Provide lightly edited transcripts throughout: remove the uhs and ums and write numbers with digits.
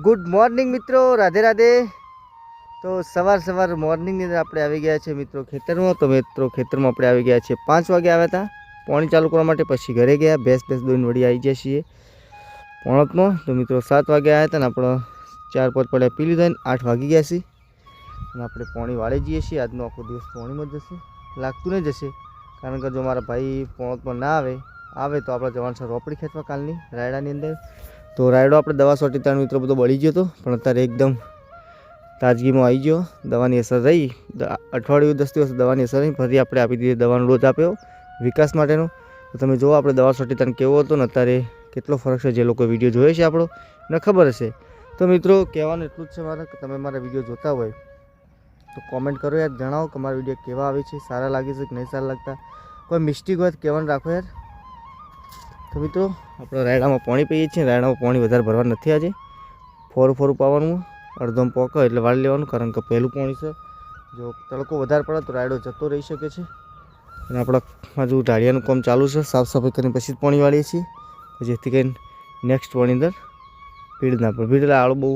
Good morning મિત્રો, રાધે રાધે। તો સવાર મોર્નિંગની અંદર આપણે આવી ગયા છે મિત્રો ખેતરમાં। તો મિત્રો ખેતરમાં આપણે આવી ગયા છે 5 વાગે આવ્યા હતા પાણી ચાલુ કરવા માટે, પછી ઘરે ગયા ભેંસ દોઈને વળી આવી ગયા છીએ પોણતમાં। તો મિત્રો 7 વાગે આવ્યા હતા ને આપણે 4-5 પડ્યા પી લીધા ને 8 વાગી ગયા છે અને આપણે પાણી વાળી જઈએ છીએ। આજનો આખો દિવસ પાણીમાં જશે, લાગતું નહીં જશે, કારણ કે જો મારા ભાઈ પોણતમાં ના આવે તો આપણે જવાનું છે રોપડી ખેંચવા કાલની રાયડાની અંદર। તો રાયડો આપણે દવા છોટી ત્યાં મિત્રો બધો બળી ગયો હતો, પણ અત્યારે એકદમ તાજગીમાં આવી ગયો। દવાની અસર રહી, અઠવાડિયું 10 દિવસ દવાની અસર રહી, ફરી આપણે આપી દીધી દવાનો ડોઝ આપ્યો વિકાસ માટેનો। તો તમે જુઓ આપણે દવા છોટી ત્યાં કેવો હતો ને અત્યારે કેટલો ફરક છે। જે લોકો વિડીયો જોયો છે આપણો એને ખબર હશે। તો મિત્રો કહેવાનું એટલું જ છે મારે કે તમે મારા વિડીયો જોતા હોય તો કોમેન્ટ કરો યાર, જણાવો કે મારા વિડીયો કેવા આવે છે, સારા લાગે છે કે નહીં સારા લાગતા, કોઈ મિસ્ટેક હોય તો કહેવાનું રાખો યાર। તો મિત્રો આપણે રાયડામાં પાણી પીએ છીએ, રાયડામાં પાણી વધારે ભરવા નથી આજે, ફોરું પાવાનું, અડધોમ પોકો એટલે વાળી લેવાનું, કારણ કે પહેલું પાણી છે, જો તડકો વધારે પડે તો રાયડો જતો રહી શકે છે। અને આપણા હજુ ઢાળિયાનું કામ ચાલુ છે, સાફ સફાઈ કરીને પછી જ પાણી વાળીએ છીએ, જેથી કરીને નેક્સ્ટ પાણી અંદર ભીડ ના પડે। ભીડ એટલે આળો બહુ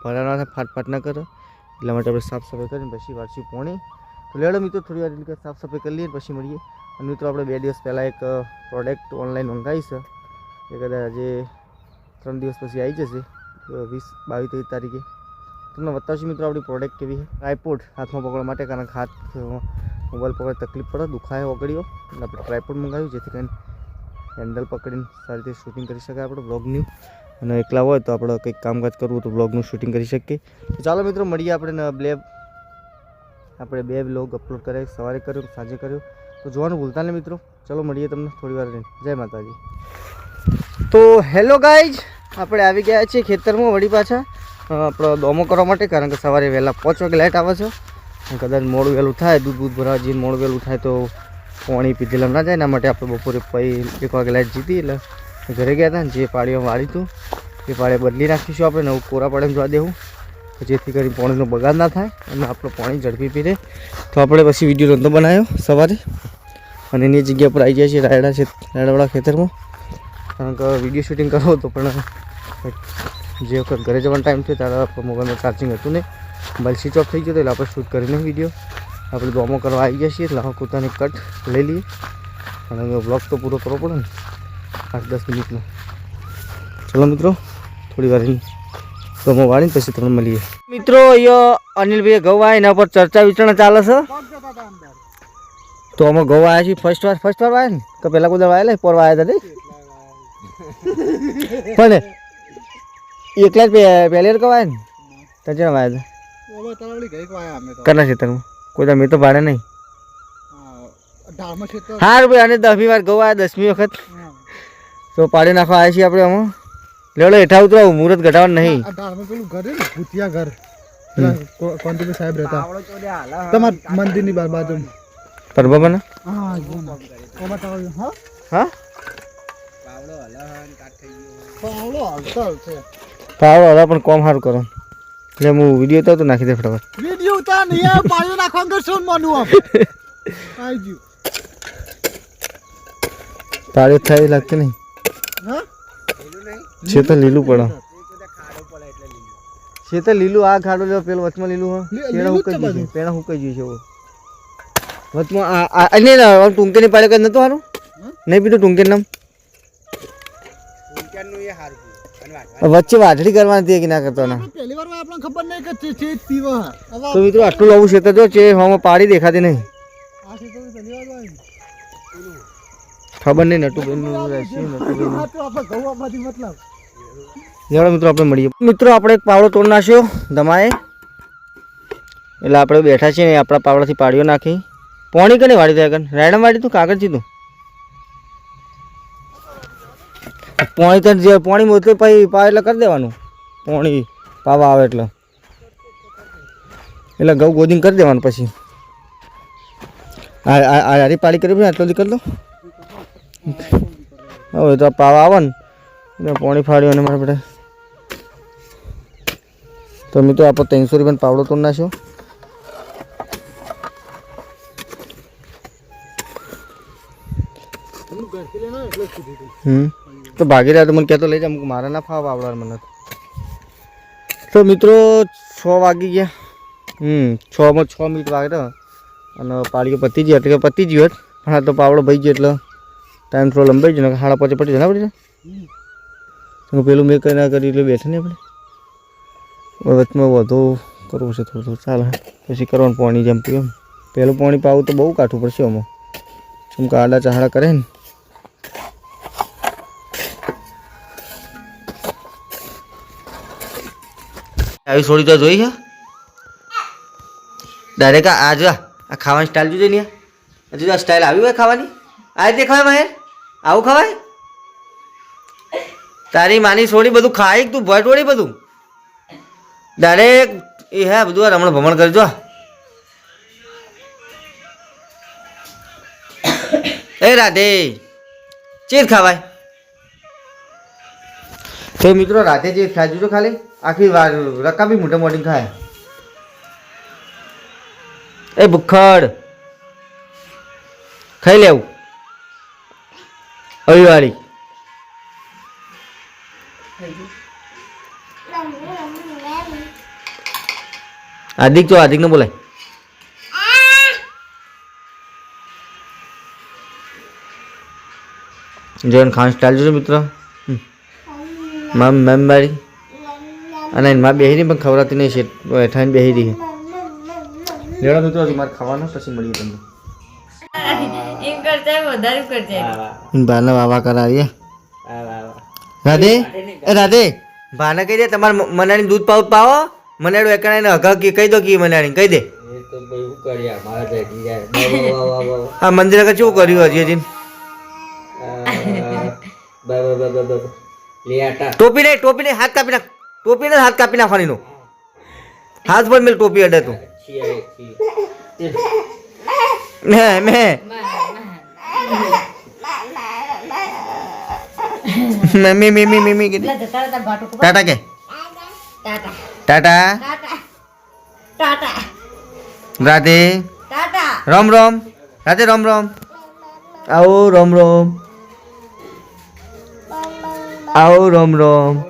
ભરા ના થાય, ફાટ ના કરે, એટલા માટે આપણે સાફ સફાઈ કરીને પછી વાળશું પાણી। તો લેડો મિત્રો થોડી વાર એટલે સાફ સફાઈ કરી લઈએ પછી મળીએ। અને મિત્રો આપણે 2 દિવસ પહેલાં એક પ્રોડક્ટ ઓનલાઈન મંગાવી છે, એ કદાચ આજે 3 દિવસ પછી આવી જશે, 20-22-23 તારીખે તમને બતાવશું મિત્રો આપણી પ્રોડક્ટ કેવી છે। ટ્રાયપોડ હાથમાં પકડવા માટે, કારણ કે હાથ મોબાઈલ પકડવા તકલીફ પડે, દુખાય ઓગળ્યો, એટલે આપણે ટ્રાયપોડ મંગાવ્યું, જેથી કરીને હેન્ડલ પકડીને સારી રીતે શૂટિંગ કરી શકાય આપણે બ્લોગનું। અને એકલા હોય તો આપણે કંઈક કામકાજ કરવું તો બ્લોગનું શૂટિંગ કરી શકીએ। તો ચાલો મિત્રો મળીએ આપણે બે બ્લોગ અપલોડ કર્યા, સવારે કર્યો, સાંજે કર્યો, તો જોવાનું ભૂલતા નહીં મિત્રો। ચલો મળીએ તમને થોડી વાર રહીને। જય માતાજી। તો હેલો ગાઈઝ, આપણે આવી ગયા છીએ ખેતરમાં વળી પાછા આપણો દોમો કરવા માટે, કારણ કે સવારે વહેલા 5 વાગે લાઇટ આવે છે, કદાચ મોડું વહેલું થાય, દૂધ ભરવા જઈને મોડું વહેલું થાય તો પાણી પીધેલા ના જાય, એના માટે આપણે બપોરે 1 વાગે લાઇટ જીતી એટલે ઘરે ગયા હતા ને જે પાળીઓ વાળી હતું એ પાળીઓ બદલી નાખીશું આપણે, નવું કોરા પાડીને જોવા દેવું, જેથી કરી પાણીનો બગાડ ના થાય અને આપણું પાણી ઝડપી પી રહે। તો આપણે પછી વિડીયો નહોતો બનાવ્યો સવારે, અને એની જગ્યા પર આવી જાય છે રાયડાવાળા ખેતરમાં, કારણ કે વિડીયો શૂટિંગ કરવો તો પણ જે વખત ઘરે જવાનો ટાઈમ થયો ત્યારે મોબાઈલમાં ચાર્જિંગ હતું નહીં, મોબાઈલ સ્વિચ ઓફ થઈ ગયો, એટલે આપણે શૂટ કરીને વિડીયો આપણે દોમો કરવા આવી ગયા છીએ, એટલે આપણે પોતાની કટ લઈ લઈએ, અને બ્લોગ તો પૂરો કરવો પડે ને 8-10 મિનિટનો। ચલો મિત્રો થોડી વાર દોમો વાળીને પછી તમને મળીએ। મિત્રો અહીંયા અનિલભાઈ ઘઉં આવ્યા, એના પર ચર્ચા વિચારણા ચાલે છે। તો અમે ઘઉં આવ્યા છીએ ફર્સ્ટ વાર વાયા ને કે પહેલાં કોઈ વાયેલા પર વાયા હતા નહીં, પણ એકલા જ પહેલી વાર કવાય ને ત્યાં વાયા હતા કના ખેતરમાં કોઈ મેં તો ભાડે નહીં। હા ભાઈ, અને 10મી વાર ઘઉં આવ્યા, 10મી વખત તો પાડી નાખવા આવ્યા છીએ આપણે આમાં। લેવડો હેઠા ઉતરો, મુહૂર્ત ઘટાડવાનું નહીં। સાહેબ રહેતા તમારા મંદિરની બાજુ પરબાબા હા પાવડો હલા પણ કોમ સારું કરો, એટલે હું વિડીયો તો નાખી દે ફટાફટ। વિડીયો ઉતાર નહીં પાડ્યો નાખવાનું તો શું માનું આપ આઈજો પાડ્યો થાય લાગતું નહીં, હા છે તો લીલું પડે, છે તો લીલું, આ ખાડો જો પેલો વચમાં લીલું હા, પેડા હુકાઈ ગયું છે, પેડા હુકાઈ ગયું છે વચમાં આ નહીં ના ટૂંકે નહીં પાડે કે નતું સારું નહીં પીધું ટૂંકે નામ વચ્ચે વાઢડી કરવાની હતી કે ના કરતો ના, તો મિત્રો આટલું લાવું છે તો જો છે હવામાં પાડી દેખાતી નહીં, ખબર નહીં નટુ મિત્રો આપણે મળીએ। મિત્રો આપણે એક પાવડો તોડ નાખ્યો દમાએ, એટલે આપણે બેઠા છીએ ને આપણા પાવડાથી પાડીઓ નાખી, પોણી કને વાળી થાય રાયડા વાળી તું કાગળ સીધું પાણી તો જે પાણી મોટલું પછી પાવ એટલે કરી દેવાનું, પાણી પાવા આવે એટલે ઘઉં ગોદીને કરી દેવાનું, પછી હારી પાળી કરી આટલો દી કરી દો, હવે તો પાવા આવે ને એટલે પાણી ફાડ્યું અને મારા બધા તો મિત્રો આપણે 300 રૂપિયાનો પાવડો તોડ નાખ્યો। તો ભાગી રહ્યા તો મને કહેતો લઈ જા, મારા ના ફાવ આવડે મને તો મિત્રો 6 વાગી ગયા. 6 માં 6 મિનિટ વાગે તો અને પાળીઓ પતી ગઈ એટલે કે પતી ગઈ હોત પણ આ તો પાવડો ભાઈ ગયો એટલે ટાઈમ થોડો લંબાઈ ગયો ને 5:30 પટી જાય ને આપણે પેલું મેં કંઈ ના કરી એટલે બેઠા ને આપણે વચમાં વધુ કરવું છે થોડું ચાલે પછી કરવાનું પાણી જેમ પીવું પહેલું પાણી પાવું તો બહુ કાઠું પડશે આમાં કેમ કે આડા ચહાડા કરે ને આવી છોડી તો જોઈ છે ડાયરેક્ટ આ જો આ ખાવાની સ્ટાઇલ જોજે ને હજુ આ સ્ટાઇલ આવી હોય ખાવાની આ રીતે ખવાય માહેર આવું ખવાય તારી માની છોડી બધું ખાઈ તું ભટ વળી બધું ડાયરેક્ટ એ હે બધું આ રમણ ભમણ કરજો એ રાધે ચીજ ખાવાય તો મિત્રો રાતે જે ખાઈ જોજો ખાલી આખી વાર રકાબી મોટા મોટી ખાય એ ભૂખડ ખાઈ લેવું અવિવાળી હાર્દિક જો હાર્દિક ને બોલાય જોઈને ખાન સ્ટાઇલ જોજો મિત્રો મેમ મારી અને માં બેહી રહી પણ ખવડાતી નહીં છે ઠાઈને બેહી રહી લેવા મિત્રો હજી મારે ખાવાનું પછી મળીએ તમને ભાને વાવા કરાવીએ રાધે એ રાધે ભાને કહી દે તમારે મનાણી દૂધ પાવો મનાડું એકણાને હગા કહી દો કે મનાણી કહી દે હા મંદિર આગળ શું કર્યું હજી ટોપી નહીં હાથ કાપી નાખ ટોપી ને હાથ કાપી નાખવાની નો હાથ પર મેલ ટોપી અડે તું મેં ટાટા કે ટાટા રાધે રામ રામ રાધે રામ રામ આવો રામ રામ આવો રામ રામ